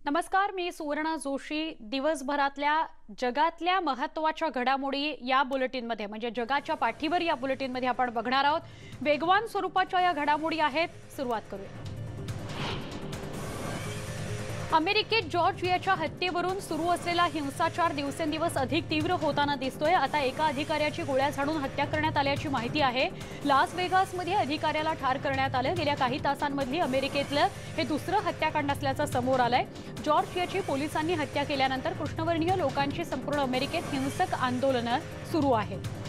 नमस्कार, मी सुवर्णा जोशी। दिवसभरातल्या जगातल्या महत्त्वाच्या घडामोडी या बुलेटिनमध्ये म्हणजे जगाच्या पाठीवर या बुलेटिनमध्ये आपण बघणार आहोत। वेगवान स्वरूपाच्या या घडामोडी आहेत। सुरुवात करूया। अमेरिकेत जॉर्ज याच्या हत्येवरून सुरू असलेला हिंसाचार दिवसेंदिवस अधिक तीव्र होताना दिसतोय। आता एका अधिकाऱ्याची गोळ्या झाडून हत्या करण्यात आल्याची माहिती आहे। लास वेगासमध्ये अधिकाऱ्याला ठार करण्यात आलं। गेल्या काही तासांमध्ये अमेरिकेतलं हे दुसरं हत्याकांड असल्याचं समोर आलंय। जॉर्ज याची पोलिसांनी हत्या केल्यानंतर कृष्णवर्णीय लोकांची संपूर्ण अमेरिकेत हिंसक आंदोलनं सुरू आहेत।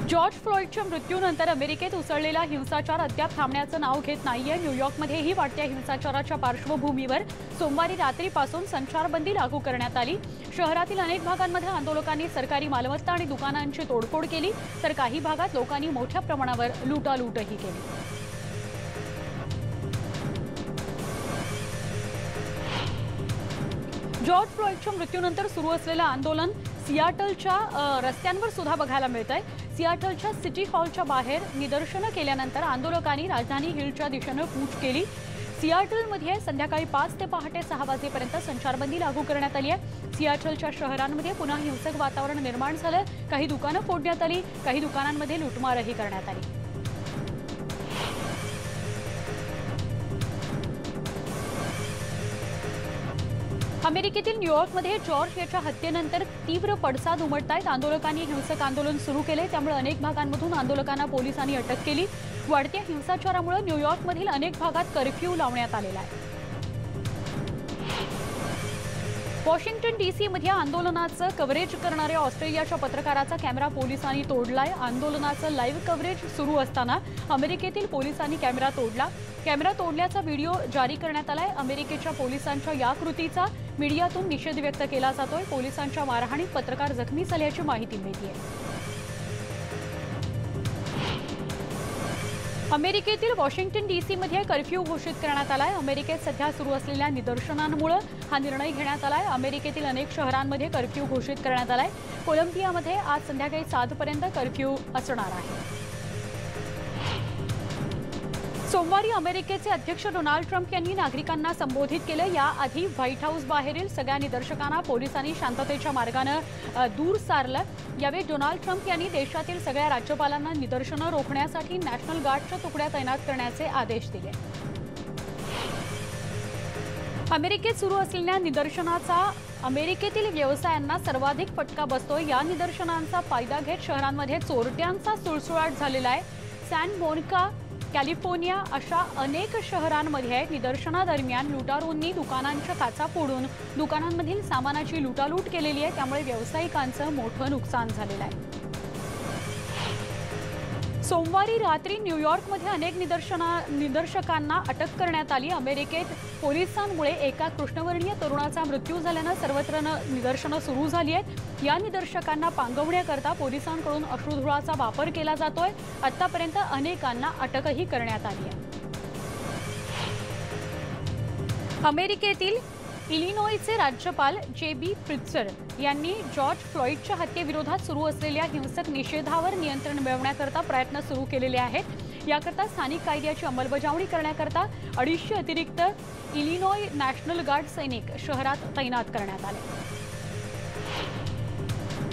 जॉर्ज फ्लॉइडच्या मृत्यूनंतर अमेरिकेत उसळलेला हिंसाचार अद्याप थांबण्याचं नाव घेत नाहीये। न्यूयॉर्कमध्येही वाढत्या हिंसाचाराच्या पार्श्वभूमीवर सोमवारी रात्रीपासून संचारबंदी लागू करण्यात आली। शहरातील अनेक भागांमध्ये आंदोलकांनी सरकारी मालमत्ता आणि दुकानांची तोडफोड केली, तर काही भागात लोकांनी मोठ्या प्रमाणावर लुटालूटही केली। जॉर्ज फ्लॉइडच्या मृत्यूनंतर सुरू असलेलं आंदोलन सियाटलच्या रस्त्यांवर सुद्धा बघायला मिळतंय। सियाटलच्या सिटी हॉलच्या बाहेर निदर्शनं केल्यानंतर आंदोलकांनी राजधानी हिलच्या दिशेने कूच केली। सियाटलमध्ये संध्याकाळी 5 ते पहाटे 6 वाजेपर्यंत संचारबंदी लागू करण्यात आली आहे। सियाटलच्या शहरांमध्ये पुन्हा हिंसक वातावरण निर्माण झालं। काही दुकानं फोडण्यात आली, काही दुकानांमध्ये लुटमारही करण्यात आली। अमेरिकेतील न्यूयॉर्कमध्ये जॉर्ज याच्या हत्येनंतर तीव्र पडसाद उमटतायत। आंदोलकांनी हिंसक आंदोलन सुरू केले, त्यामुळे अनेक भागांमधून आंदोलकांना पोलिसांनी अटक केली। वाढत्या हिंसाचारामुळे न्यूयॉर्कमधील अनेक भागात कर्फ्यू लावण्यात आलेला आहे। वॉशिंग्टन डीसी मध्ये आंदोलनाचं कव्हरेज करणाऱ्या ऑस्ट्रेलियाच्या पत्रकाराचा कॅमेरा पोलिसांनी तोडलाय। आंदोलनाचं लाईव्ह कव्हरेज सुरू असताना अमेरिकेतील पोलिसांनी कॅमेरा तोडला। कॅमेरा तोडल्याचा व्हिडिओ जारी करण्यात आलाय। अमेरिकेच्या पोलिसांच्या या कृतीचा मीडियातून निषेध व्यक्त केला जातोय। पोलिसांच्या मारहाणीत पत्रकार जखमी झाल्याची माहिती मिळतेय। अमेरिकेतील वॉशिंग्टन डीसी मध्ये कर्फ्यू घोषित करण्यात आलाय। अमेरिकेत सध्या सुरू असलेल्या निदर्शनांमुळे हा निर्णय घेण्यात आलाय। अमेरिकेतील अनेक शहरांमध्ये कर्फ्यू घोषित करण्यात आलाय। कोलंबियामध्ये आज संध्याकाळी 7 पर्यंत कर्फ्यू असणार आहे। सोमवारी अमेरिकेचे अध्यक्ष डोनाल्ड ट्रम्प यांनी नागरिकांना संबोधित केलं। याआधी व्हाईट हाऊस बाहेरील सगळ्या निदर्शकांना पोलिसांनी शांततेच्या मार्गाने दूर सारलं। यावेळी डोनाल्ड ट्रम्प यांनी देशातील सगळ्या राज्यपालांना निदर्शनं रोखण्यासाठी नॅशनल गार्डच्या तुकड्या तैनात करण्याचे आदेश दिले। अमेरिकेत सुरू असलेल्या निदर्शनाचा अमेरिकेतील व्यवसायांना सर्वाधिक फटका बसतोय। या निदर्शनांचा फायदा घेत शहरांमध्ये चोरट्यांचा सुळसुळाट झालेला आहे। सॅन मोनिका, कॅलिफोर्निया अशा अनेक शहरांमध्ये निदर्शनादरम्यान लुटारूंनी दुकानांच्या काचा फोडून दुकानांमधील सामानाची लुटालूट केलेली आहे। त्यामुळे व्यावसायिकांचं मोठं नुकसान झालेलं आहे। सोमवारी रात्री न्यूयॉर्कमध्ये अनेक निदर्शकांना अटक करण्यात आली। अमेरिकेत पोलिसांमुळे एका कृष्णवर्णीय तरुणाचा मृत्यू झाल्यानं सर्वत्र निदर्शनं सुरू झाली आहेत। या निदर्शकांना पांगवण्याकरता पोलिसांकडून अश्रुधुराचा वापर केला जातोय। आतापर्यंत अनेकांना अटकही करण्यात आली आहे। अमेरिकेतील इलिनॉयचे राज्यपाल जे.बी. प्रित्झर यांनी जॉर्ज फ्लॉइडच्या हत्येविरोधात सुरू असलेल्या हिंसक निषेधावर नियंत्रण मिळवण्याकरता प्रयत्न सुरू केलेले आहेत। याकरता स्थानिक कायद्याची अंमलबजावणी करण्याकरता 250 अतिरिक्त इलिनॉय नॅशनल गार्ड सैनिक शहरात तैनात करण्यात आले।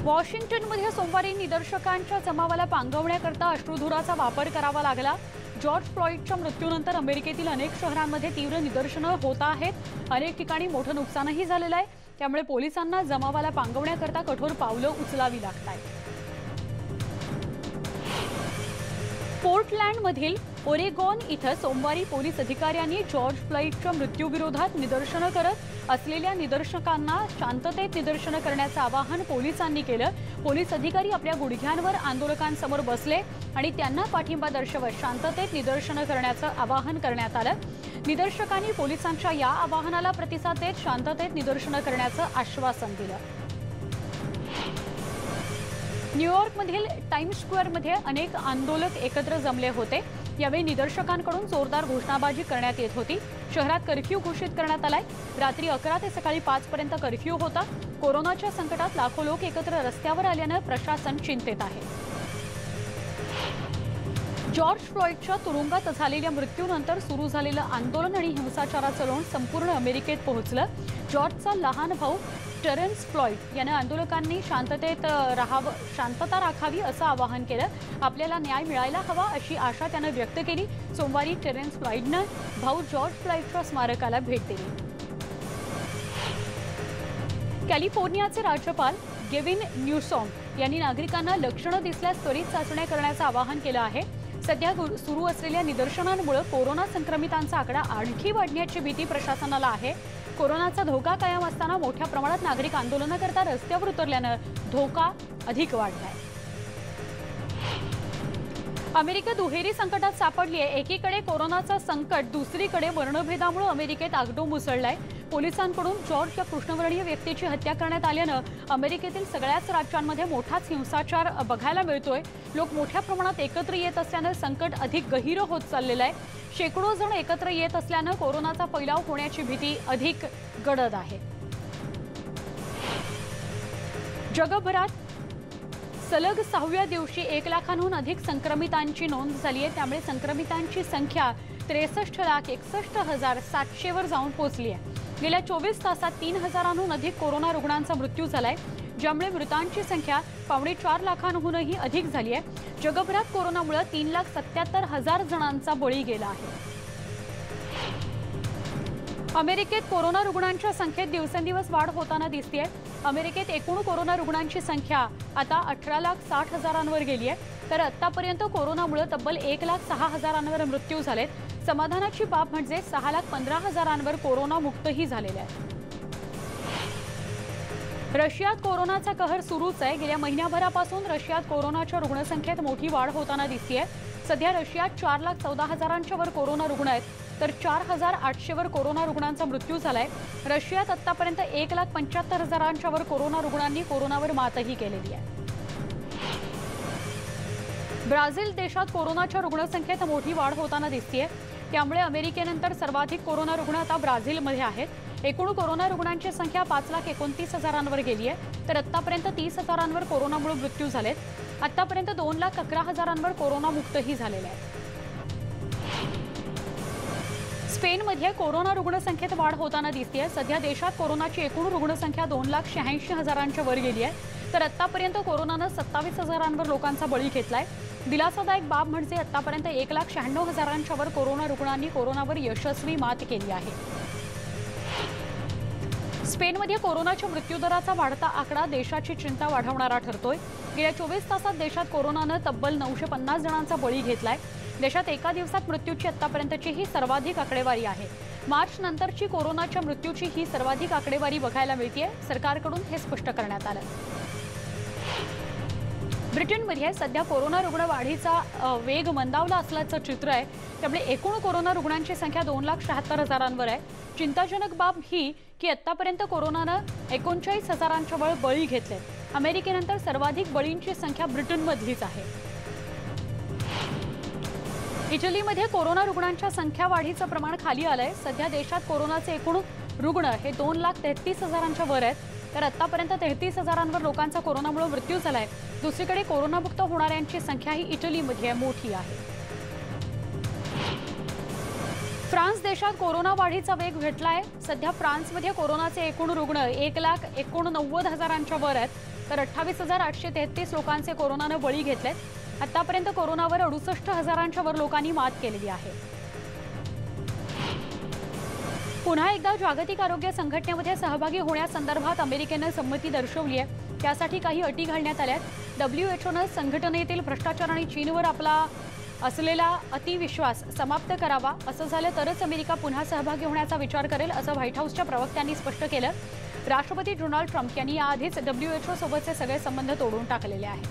वॉशिंग्टनमध्ये सोमवारी निदर्शकांच्या जमावाला पांगवण्याकरता अश्रुधुराचा वापर करावा लागला। जॉर्ज फ्लॉइडच्या मृत्यूनंतर अमेरिकेतील अनेक शहरांमध्ये तीव्र निदर्शनं होत आहेत। अनेक ठिकाणी मोठं नुकसानही झालेलं आहे। त्यामुळे पोलिसांना जमावाला पांगवण्याकरता कठोर पावलं उचलावी लागतात। पोर्टलँडमधील ओरेगॉन इथं सोमवारी पोलीस अधिकाऱ्यांनी जॉर्ज फ्लॉइडच्या मृत्यूविरोधात निदर्शनं करत असलेल्या निदर्शकांना शांततेत निदर्शनं करण्याचं आवाहन पोलिसांनी केलं। पोलीस अधिकारी आपल्या गुडघ्यांवर आंदोलकांसमोर बसले आणि त्यांना पाठिंबा दर्शवत शांततेत निदर्शनं करण्याचं आवाहन करण्यात आलं। निदर्शकांनी पोलिसांच्या या आवाहनाला प्रतिसाद देत शांततेत निदर्शनं करण्याचं आश्वासन दिलं। न्यूयॉर्कमधील टाइम्स स्क्वेअरमध्ये अनेक आंदोलक एकत्र जमले होते। यावेळी निदर्शकांकडून जोरदार घोषणाबाजी करण्यात येत होती। शहरात कर्फ्यू घोषित करण्यात आलाय। रात्री 11 ते सकाळी 5 पर्यंत कर्फ्यू होता। कोरोनाच्या संकटात लाखो लोक एकत्र रस्त्यावर आल्यानं प्रशासन चिंतेत आहे। जॉर्ज फ्लॉइडच्या तुरुंगात झालेल्या मृत्यूनंतर सुरू झालेलं आंदोलन आणि हिंसाचाराचं लोण संपूर्ण अमेरिकेत पोहोचलं। जॉर्जचा लहान भाऊ टेरेन्स फ्लॉइड याने आंदोलकांनी शांतता राखावी असं आवाहन केलं। आपल्याला न्याय मिळायला हवा अशी आशा त्याने व्यक्त केली। सोमवारी टेरेन्स फ्लॉइडने भाऊ जॉर्ज फ्लॉइडच्या स्मारकाला भेट दिली। कॅलिफोर्नियाचे राज्यपाल गेविन न्यूसॉम यांनी नागरिकांना लक्षणं दिसल्यास त्वरित चाचण्या करण्याचं आवाहन केलं आहे। सध्या सुरू असलेल्या निदर्शनांमुळे कोरोना संक्रमितांचा आकडा आणखी वाढण्याची भीती प्रशासनाला आहे। कोरोनाचा धोका कायम असताना मोठ्या प्रमाणात नागरिक आंदोलनाकरता रस्त्यावर उतरल्याने धोका अधिक वाढलाय। अमेरिका दुहेरी संकटात सापडली आहे। एकीकडे कोरोनाचा संकट, दुसरीकडे वर्णभेदामुळे अमेरिकेत आगडोंब उसळलाय। पोलिसांकडून जॉर्ज या कृष्णवर्णीय व्यक्तीची हत्या करण्यात आल्यानं अमेरिकेतील सगळ्याच राज्यांमध्ये मोठाच हिंसाचार बघायला मिळतोय। लोक मोठ्या प्रमाणात एकत्र येत असल्यानं संकट अधिक गहिरं होत चाललेलं आहे। शेकडो जण एकत्र येत असल्यानं कोरोनाचा फैलाव होण्याची भीती अधिक गडद आहे। जगभरात सलग 6व्या दिवशी 1 लाखांहून अधिक संक्रमितांची नोंद झाली आहे। त्यामुळे संक्रमितांची संख्या 63,61,700 वर जाऊन पोहोचली आहे। गेल्या 24 तासात 3,000हून अधिक कोरोना रुग्णांचा मृत्यू झालाय, ज्यामुळे मृतांची संख्या 4.25 लाखांहूनही अधिक झाली आहे। जगभरात कोरोनामुळे 3,77,000 जणांचा बळी गेला आहे। अमेरिकेत कोरोना रुग्णांच्या संख्येत दिवसेंदिवस वाढ होताना दिसतेय। अमेरिकेत एकूण कोरोना रुग्णांची संख्या आता 18,60,000वर गेली आहे, तर आतापर्यंत कोरोनामुळे तब्बल 1,06,000वर मृत्यू झालेत। समाधानाची बाब म्हणजे 6,15,000वर कोरोनामुक्तही झालेले आहेत। रशियात कोरोनाचा कहर सुरूच आहे। गेल्या महिन्याभरापासून रशियात कोरोनाच्या रुग्णसंख्येत मोठी वाढ होताना दिसतेय। सध्या रशियात 4,14,000च्या वर कोरोना रुग्ण आहेत, तर 4,800 वर कोरोना रुग्णांचा मृत्यू झालाय। रशियात आतापर्यंत 1,75,000च्या वर कोरोना रुग्णांनी कोरोनावर मातही केलेली आहे। ब्राझील देशात कोरोनाच्या रुग्णसंख्येत मोठी वाढ होताना दिसतेय। त्यामुळे अमेरिकेनंतर सर्वाधिक कोरोना रुग्ण आता ब्राझीलमध्ये आहेत। एकूण कोरोना रुग्णांची संख्या 5,29,000वर गेली आहे, तर आतापर्यंत 30,000वर कोरोनामुळे मृत्यू झालेत। आतापर्यंत 2,11,000वर कोरोनामुक्तही झालेले आहेत। स्पेनमध्ये कोरोना रुग्णसंख्येत वाढ होताना दिसतेय। सध्या देशात कोरोनाची एकूण रुग्णसंख्या 2,86,000च्या वर गेली आहे, तर आतापर्यंत कोरोनानं 27,000वर लोकांचा बळी घेतलाय। दिलासादायक बाब म्हणजे आतापर्यंत 1,96,000च्या वर कोरोना रुग्णांनी कोरोनावर यशस्वी मात केली आहे। स्पेनमध्ये कोरोनाच्या मृत्यूदराचा वाढता आकडा देशाची चिंता वाढवणारा ठरतोय। गेल्या 24 तासात देशात कोरोनानं तब्बल 950 जणांचा बळी घेतलाय। देशात एका दिवसात मृत्यूची आतापर्यंतची ही सर्वाधिक आकडेवारी आहे। मार्च नंतरची कोरोनाच्या मृत्यूची ही सर्वाधिक आकडेवारी बघायला मिळतेय। सरकारकडून हे स्पष्ट करण्यात आलं। ब्रिटनमध्ये सध्या कोरोना रुग्ण वाढीचा वेग मंदावला असल्याचं चित्र आहे। त्यामुळे एकूण कोरोना रुग्णांची संख्या 2,76,000वर आहे। चिंताजनक बाब ही की आतापर्यंत कोरोनानं 39,000च्या वर बळी घेतले। अमेरिकेनंतर सर्वाधिक बळींची संख्या ब्रिटनमधलीच आहे। इटलीमध्ये कोरोना रुग्णांच्या संख्या वाढीचं प्रमाण खाली आलंय। सध्या देशात कोरोनाचे एकूण रुग्ण हे 2,33,000च्या वर आहेत, तर आतापर्यंत 33,000वर लोकांचा कोरोनामुळे मृत्यू झालाय। दुसरीकडे कोरोनामुक्त होणाऱ्यांची संख्या ही इटलीमध्ये मोठी आहे। फ्रान्स देशात कोरोना वाढीचा वेग घटलाय। सध्या फ्रान्समध्ये कोरोनाचे एकूण रुग्ण 1,89,000च्या वर आहेत, तर 28,833 लोकांचे कोरोनानं बळी घेतलेत। आतापर्यंत कोरोनावर 68,000च्या वर लोकांनी मात केलेली आहे। पुन्हा एकदा जागतिक आरोग्य संघटनेमध्ये सहभागी होण्यासंदर्भात अमेरिकेने संमती दर्शवली आहे। त्यासाठी काही अटी घालण्यात आल्या आहेत। WHOने संघटनेतील भ्रष्टाचार आणि चीनवर आपला असलेला अतिविश्वास समाप्त करावा। असं झालं तरच अमेरिका पुन्हा सहभागी होण्याचा विचार करेल, असं व्हाईट हाऊसच्या प्रवक्त्यांनी स्पष्ट केलं। राष्ट्रपती डोनाल्ड ट्रम्प यांनी याआधीच WHO सोबतचे सगळे संबंध तोडून टाकलेले आहेत।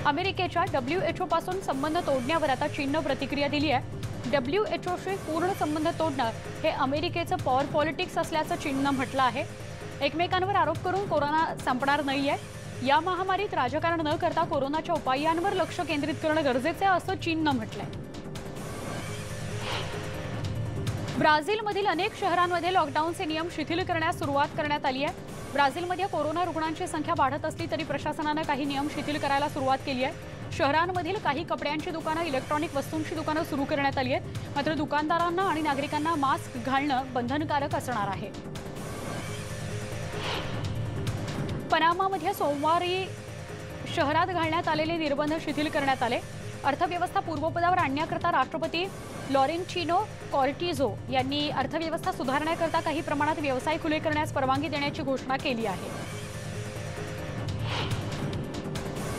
अमेरिकेच्या WHO पासून संबंध तोडण्यावर आता चीनने प्रतिक्रिया दिली आहे। WHOशी पूर्ण संबंध तोडणं हे अमेरिकेचं पॉवर पॉलिटिक्स असल्याचं चीननं म्हटलं आहे। एकमेकांवर आरोप करून कोरोना संपणार नाहीये। या महामारीत राजकारण न करता कोरोनाच्या उपायांवर लक्ष केंद्रित करणं गरजेचं आहे, असं चीननं म्हटलंय। ब्राझीलमधील अनेक शहरांमध्ये लॉकडाऊनचे नियम शिथिल करण्यास सुरुवात करण्यात आली आहे। ब्राझीलमध्ये कोरोना रुग्णांची संख्या वाढत असली तरी प्रशासनाने काही नियम शिथिल करायला सुरुवात केली आहे। शहरांमधील काही कपड्यांची दुकानं, इलेक्ट्रॉनिक वस्तूंची दुकानं सुरू करण्यात आली आहेत. मात्र दुकानदारांना आणि नागरिकांना मास्क घालणं बंधनकारक असणार आहे. पनामामध्ये सोमवारी शहरात घालण्यात आलेले निर्बंध शिथिल करण्यात आले. अर्थव्यवस्था पूर्वपदावर आणण्याकरता राष्ट्रपती लॉरेन्टिनो कॉर्टिझो यांनी अर्थव्यवस्था सुधारण्याकरता काही प्रमाणात व्यवसाय खुले करण्यास परवानगी देण्याची घोषणा केली आहे.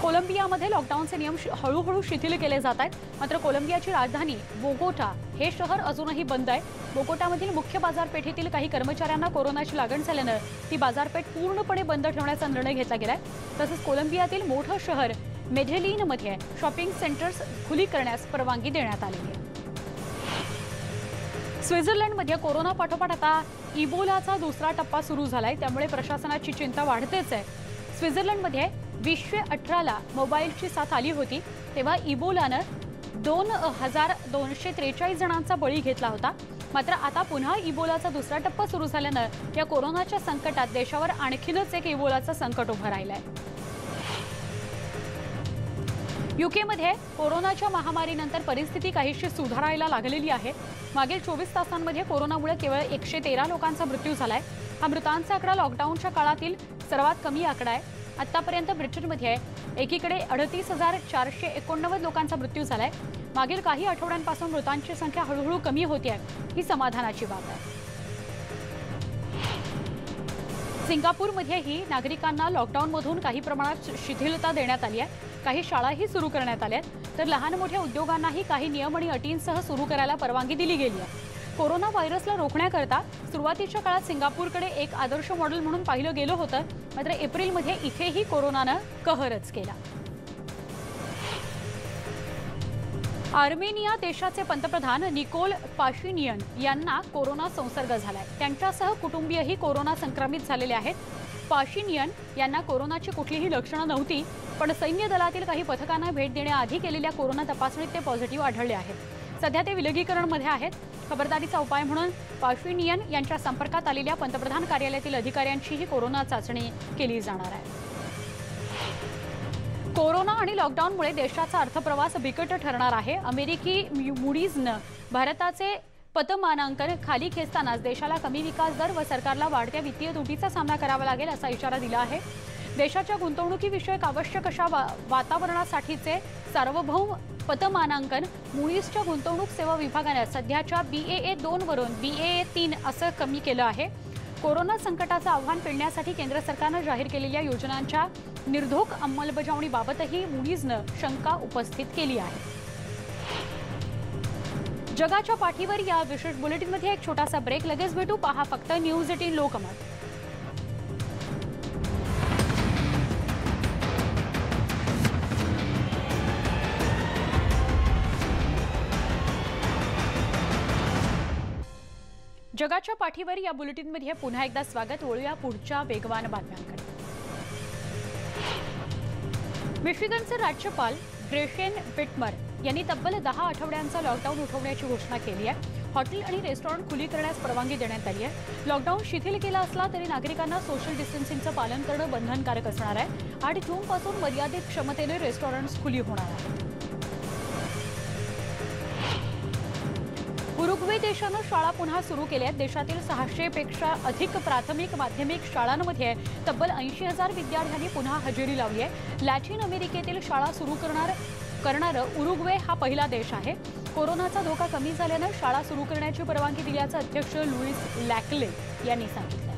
कोलंबियामध्ये लॉकडाऊनचे नियम हळूहळू शिथिल केले जात आहेत. मात्र कोलंबियाची राजधानी बोगोटा हे शहर अजूनही बंद आहे. बोगोटामधील मुख्य बाजारपेठेतील काही कर्मचाऱ्यांना कोरोनाची लागण झाल्यानं ती बाजारपेठ पूर्णपणे बंद ठेवण्याचा निर्णय घेतला गेलाय. तसंच कोलंबियातील मोठं शहर मेडेलिनमध्ये शॉपिंग सेंटर्स खुली करण्यास परवानगी देण्यात आली आहे. स्वित्झर्लंडमध्ये कोरोना पाठोपाठ आता इबोलाचा दुसरा टप्पा सुरू झालाय. त्यामुळे प्रशासनाची चिंता वाढतेच आहे. स्वित्झर्लंडमध्ये 2018ला मोबाईलची साथ आली होती. तेव्हा इबोलानं 2243 जणांचा बळी घेतला होता. मात्र आता पुन्हा इबोलाचा दुसरा टप्पा सुरू झाल्यानं या कोरोनाच्या संकटात देशावर आणखीनच एक इबोलाचं संकट उभं राहिलंय. यूकेमध्ये कोरोनाच्या महामारीनंतर परिस्थिती काहीशी सुधारायला लागलेली आहे. मागील 24 तासांमध्ये कोरोनामुळे केवळ 113 लोकांचा मृत्यू झालाय. हा मृतांचा आकडा लॉकडाऊनच्या काळातील सर्वात कमी आकडा आहे. आतापर्यंत ब्रिटनमध्ये एकीकडे 38,489 लोकांचा मृत्यू झालाय. मागील काही आठवड्यांपासून मृतांची संख्या हळूहळू कमी होते आहे. ही समाधानाची बाब आहे. सिंगापूरमध्येही नागरिकांना लॉकडाऊनमधून काही प्रमाणात शिथिलता देण्यात आली आहे. काही शाळाही सुरू करण्यात आल्या आहेत. तर लहान मोठ्या उद्योगांनाही काही नियम आणि अटींसह सुरू करायला परवानगी दिली गेली आहे. कोरोना व्हायरसला रोखण्याकरता सुरुवातीच्या काळात सिंगापूरकडे एक आदर्श मॉडेल म्हणून पाहिलं गेलं होतं. मात्र एप्रिलमध्ये इथेही कोरोनानं कहरच केला. आर्मेनिया देशाचे पंतप्रधान निकोल पाशिनियन यांना कोरोना संसर्ग झालाय. त्यांच्यासह कुटुंबीयही कोरोना संक्रमित झालेले आहेत. पाशिनियन यांना कोरोनाची कुठलीही लक्षणं नव्हती. पण सैन्य दलातील काही पथकांना भेट देण्याआधी केलेल्या कोरोना तपासणीत ते पॉझिटिव्ह आढळले आहेत. सध्या ते विलगीकरणमध्ये आहेत. खबरदारीचा उपाय म्हणून पाशिनियन यांच्या संपर्कात आलेल्या पंतप्रधान कार्यालयातील अधिकाऱ्यांचीही कोरोना चाचणी केली जाणार आहे. कोरोना आणि लॉकडाऊनमुळे देशाचा अर्थप्रवास बिकट ठरणार आहे. अमेरिकी मूडीजनं भारताचे पतमानांकन खाली खेचतानाच देशाला कमी विकास दर व सरकारला वाढत्या वित्तीय तुटीचा सामना करावा लागेल असा इशारा दिला आहे. देशाच्या गुंतवणुकीविषयक आवश्यक अशा वातावरणासाठीचे सार्वभौम पतमानांकन मूडीजच्या गुंतवणूक सेवा विभागाने सध्याच्या BAA2 वरून BAA3 असं कमी केलं आहे. कोरोना संकटाचं आव्हान पेलण्यासाठी केंद्र सरकारनं जाहीर केलेल्या योजनांच्या निर्धोक अंमलबजावणीबाबतही मूडीजनं शंका उपस्थित केली आहे. जगाच्या पाठीवर या विशेष बुलेटिनमध्ये एक छोटासा ब्रेक. लगेच भेटू. पहा फक्त न्यूज 18 लोकमत. जगाच्या पाठीवर या बुलेटिनमध्ये पुन्हा एकदा स्वागत. वळूया पुढच्या वेगवान बातम्यांकडे. मिशिगनचे राज्यपाल ग्रेशेन विटमर यांनी तब्बल 10 आठवड्यांचा लॉकडाऊन उठवण्याची घोषणा केली आहे. हॉटेल आणि रेस्टॉरंट खुली करण्यास परवानगी देण्यात आली आहे. लॉकडाऊन शिथिल केला असला तरी नागरिकांना सोशल डिस्टन्सिंगचं पालन करणं बंधनकारक असणार आहे. 8 जूनपासून मर्यादित क्षमतेने रेस्टॉरंट्स खुली होणार आहेत. उरुग्वे देशानं शाळा पुन्हा सुरू केल्या आहेत. देशातील 600 पेक्षा अधिक प्राथमिक माध्यमिक शाळांमध्ये तब्बल 80,000 विद्यार्थ्यांनी पुन्हा हजेरी लावली आहे. लॅटिन अमेरिकेतील शाळा सुरू करणारं उरुग्वे हा पहिला देश आहे. कोरोनाचा धोका कमी झाल्यानं शाळा सुरू करण्याची परवानगी दिल्याचं अध्यक्ष लुईस लॅकले यांनी सांगितलं.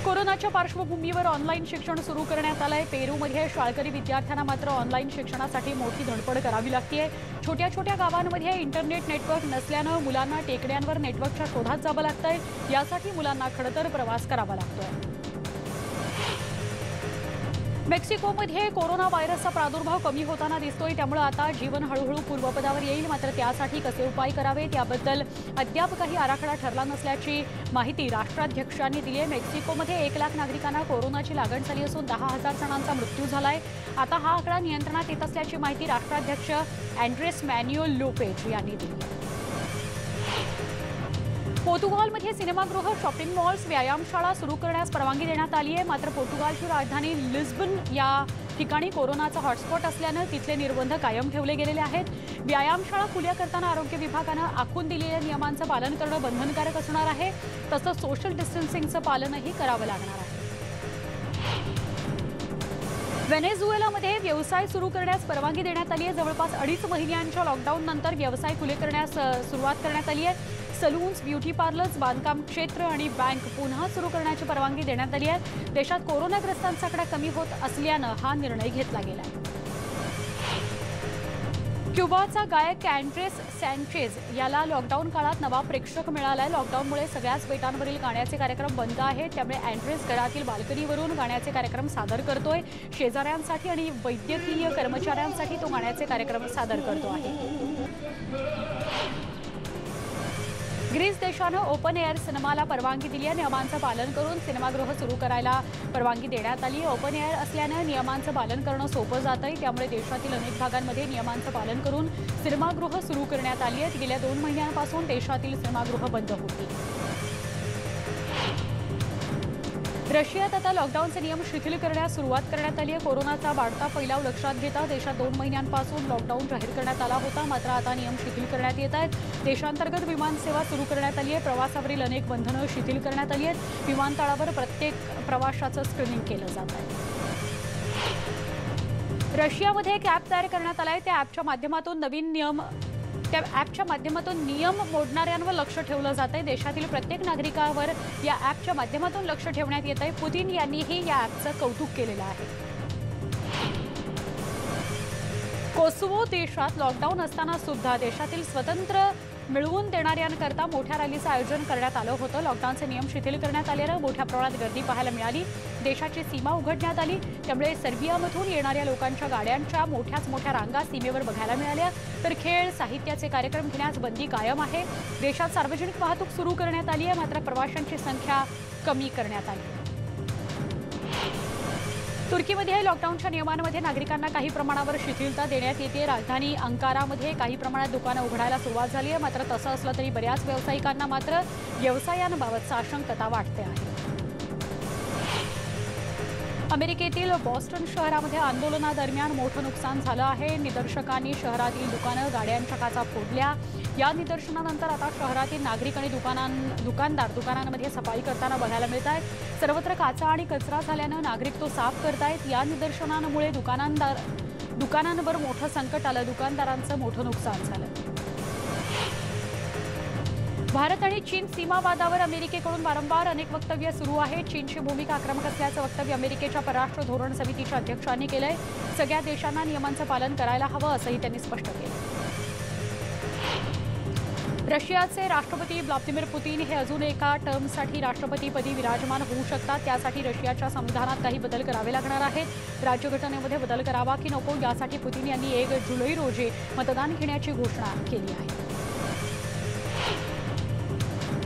कोरोनाच्या पार्श्वभूमीवर ऑनलाईन शिक्षण सुरू करण्यात आलंय. पेरूमध्ये शाळकरी विद्यार्थ्यांना मात्र ऑनलाईन शिक्षणासाठी मोठी धडपड करावी लागते. छोट्या छोट्या गावांमध्ये इंटरनेट नेटवर्क नसल्यानं मुलांना टेकड्यांवर नेटवर्कच्या शोधात जावं लागतंय. यासाठी मुलांना खडतर प्रवास करावा लागतोय. मेक्सिकोमध्ये कोरोना व्हायरसचा प्रादुर्भाव कमी होताना दिसतोय. त्यामुळे आता जीवन हळूहळू पूर्वपदावर येईल. मात्र त्यासाठी कसे उपाय करावेत याबद्दल अद्याप काही आराखडा ठरला नसल्याची माहिती राष्ट्राध्यक्षांनी दिली आहे. मेक्सिकोमध्ये 1 लाख नागरिकांना कोरोनाची लागण झाली असून 10,000 जणांचा मृत्यू झालाय. आता हा आकडा नियंत्रणात येत असल्याची माहिती राष्ट्राध्यक्ष अँड्रेस मॅन्युएल लोपेज यांनी दिली आहे. पोर्तुगालमध्ये सिनेमागृह, शॉपिंग मॉल्स, व्यायामशाळा सुरू करण्यास परवानगी देण्यात आली आहे. मात्र पोर्तुगालची राजधानी लिस्बन या ठिकाणी कोरोनाचा हॉटस्पॉट असल्यानं तिथले निर्बंध कायम ठेवले गेलेले आहेत. व्यायामशाळा खुल्या करताना आरोग्य विभागानं आखून दिलेल्या नियमांचं पालन करणं बंधनकारक असणार आहे. तसंच सोशल डिस्टन्सिंगचं पालनही करावं लागणार आहे. व्हेनेझुएलामध्ये व्यवसाय सुरू करण्यास परवानगी देण्यात आली आहे. जवळपास 2.5 महिन्यांच्या लॉकडाऊननंतर व्यवसाय खुले करण्यास सुरुवात करण्यात आली आहे. सलून्स, ब्युटी पार्लर्स, बांधकाम क्षेत्र आणि बँक पुन्हा सुरू करण्याची परवानगी देण्यात आली आहे. देशात कोरोनाग्रस्तांचा आकडा कमी होत असल्यानं हा निर्णय घेतला गेला आहे. क्युबाचा गायक अँड्रेस सँचेज याला लॉकडाऊन काळात नवा प्रेक्षक मिळाला आहे. लॉकडाऊनमुळे सगळ्याच बेटांवरील गाण्याचे कार्यक्रम बंद आहेत. त्यामुळे अँड्रेस घरातील बाल्कनीवरून गाण्याचे कार्यक्रम सादर करतोय. शेजाऱ्यांसाठी आणि वैद्यकीय कर्मचाऱ्यांसाठी तो गाण्याचे कार्यक्रम सादर करतो आहे. ग्रीस देशानं ओपन एअर सिनेमाला परवानगी दिली आहे. नियमांचं पालन करून सिनेमागृह सुरू करायला परवानगी देण्यात आली आहे. ओपन एअर असल्यानं नियमांचं पालन करणं सोपं जातंय. त्यामुळे देशातील अनेक भागांमध्ये नियमांचं पालन करून सिनेमागृह सुरू करण्यात आली आहेत. गेल्या 2 महिन्यांपासून देशातील सिनेमागृह बंद होती. रशियात आता लॉकडाऊनचे नियम शिथिल करण्यास सुरुवात करण्यात आली आहे. कोरोनाचा वाढता फैलाव लक्षात घेता देशात 2 महिन्यांपासून लॉकडाऊन जाहीर करण्यात आला होता. मात्र आता नियम शिथिल करण्यात येत आहेत. देशांतर्गत विमानसेवा सुरू करण्यात आली आहे. प्रवासावरील अनेक बंधनं शिथिल करण्यात आली आहेत. विमानतळावर प्रत्येक प्रवाशाचं स्क्रीनिंग केलं जात आहे. रशियामध्ये एक ॲप तयार करण्यात आलं आहे. त्या ॲपच्या माध्यमातून नियम मोडणाऱ्यांवर लक्ष ठेवलं जात आहे. देशातील प्रत्येक नागरिकावर या ॲपच्या माध्यमातून लक्ष ठेवण्यात येत आहे. पुतीन यांनीही या ॲपचं कौतुक केलेलं आहे. कोसोवो देशात लॉकडाऊन असताना सुद्धा देशातील स्वतंत्र मिळवून देणाऱ्यांकरता मोठ्या रॅलीचं आयोजन करण्यात आलं होतं. लॉकडाऊनचे नियम शिथिल करण्यात आल्यानं मोठ्या प्रमाणात गर्दी पाहायला मिळाली. देशाची सीमा उघडण्यात आली. त्यामुळे सर्बियामधून येणाऱ्या लोकांच्या गाड्यांच्या मोठ्या रांगा सीमेवर बघायला मिळाल्या. तर खेळ, साहित्याचे कार्यक्रम घेण्यास बंदी कायम आहे. देशात सार्वजनिक वाहतूक सुरू करण्यात आली आहे. मात्र प्रवाशांची संख्या कमी करण्यात आली. तुर्कीमध्ये लॉकडाऊनच्या नियमांमध्ये नागरिकांना काही प्रमाणावर शिथिलता देण्यात येते. राजधानी अंकारामध्ये काही प्रमाणात दुकानं उघडायला सुरुवात झाली आहे. मात्र तसं असलं तरी बऱ्याच व्यावसायिकांना मात्र व्यवसायांबाबत साशंकता वाटते आहे. अमेरिकेतील बॉस्टन शहरामध्ये आंदोलनादरम्यान मोठं नुकसान झालं आहे. निदर्शकांनी शहरातील दुकानं, गाड्यांच्या काचा फोडल्या. या निदर्शनानंतर आता शहरातील नागरिक आणि दुकानदार दुकानांमध्ये सफाई करताना बघायला मिळत आहेत. सर्वत्र काचा आणि कचरा झाल्यानं नागरिक तो साफ करतायत. या निदर्शनांमुळे दुकानांवर मोठं संकट आलं. दुकानदारांचं मोठं नुकसान झालं. भारत आणि चीन सीमावादावर अमेरिकेकडून वारंवार अनेक वक्तव्य सुरू आहेत. चीनची भूमिका आक्रमक असल्याचं वक्तव्य अमेरिकेच्या परराष्ट्र धोरण समितीच्या अध्यक्षांनी केलंय. सगळ्या देशांना नियमांचं पालन करायला हवं असंही त्यांनी स्पष्ट केलं. रशियाचे राष्ट्रपती व्लादिमीर पुतीन हे अजून एका टर्मसाठी राष्ट्रपतीपदी विराजमान होऊ शकतात. त्यासाठी रशियाच्या संविधानात काही बदल करावे लागणार आहेत. राज्यघटनेमध्ये बदल करावा की नको यासाठी पुतीन यांनी 1 जुलै रोजी मतदान घेण्याची घोषणा केली आहे.